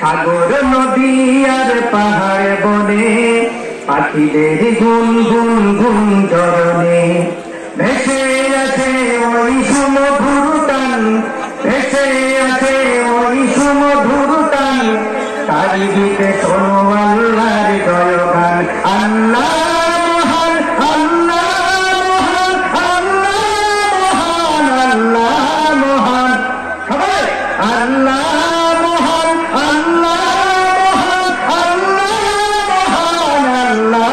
সাগর নদী আর পাহাড় বনে পাখিদের গুন গুন গুন ঝরনে ভেসে আছে ওই সুমধুর টান, ভেসে আছে ওই সুমধুর টান, চারিদিকে শোনো আল্লাহর জয়গান। আল্লাহ মহান, আল্লাহ মহান, আল্লাহ মহান, আল্লাহ মহান, সবাই আল্লাহ মহান, আল্লাহ মহান, আল্লাহ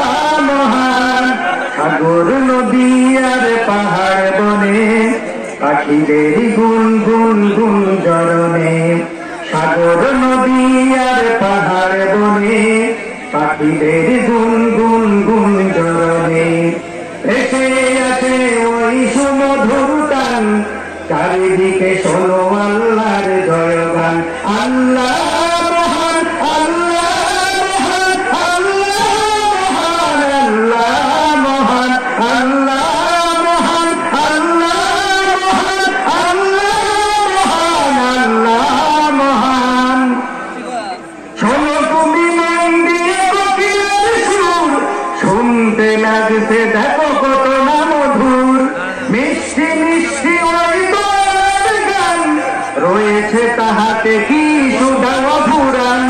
মহান। সাগর নদী আর পাহাড় বনে পাখিদের গুন গুন গুন ঝরনে, সাগর নদী আর পাহাড় বনে পাখিদের গুন গুন গুন ঝরনে ভেসে আছে ওই সুমধুর টান, চারিদিকে শোনো আল্লাহর জয়গান। আল্লাহ মহান, আল্লাহ মহান, আল্লাহ মহান, আল্লাহ মহান, আল্লাহ মহান, আল্লাহ মহান। শোনো তুমি মন দিয়ে কোকিলের সুর, শুনতে লাগছে দেখো কত না মধুর, মিষ্টি মিষ্টি ওই দোয়েল গান, রয়েছে তাহাতে কি সুধা অফুরান,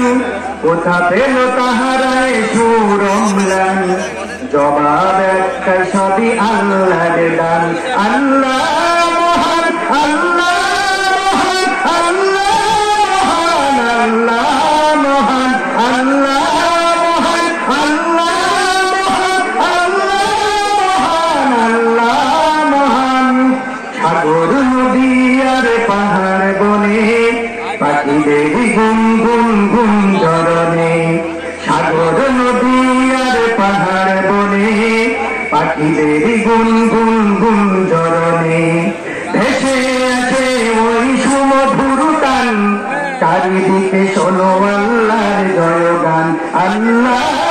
কোথা পেল তাহারায় সুর অম্লান, জবাব একটা সবই আল্লাহর দান। আল্লাহ মহান, আল্লাহ মহান, আল্লাহ মহান, আল্লাহ মহান, আল্লাহ মহান, আল্লাহ মহান। সাগর নদী আর পাহাড় বনে পাখিদের গুন গুন গুন ঝরনে, সাগর নদী আর পাহাড় বনে পাখিদের গুন গুন গুন ঝরনে ভেসে আছে ওই সুমধুর টান, চারিদিকে শোনো আল্লাহর জয়গান। আল্লাহ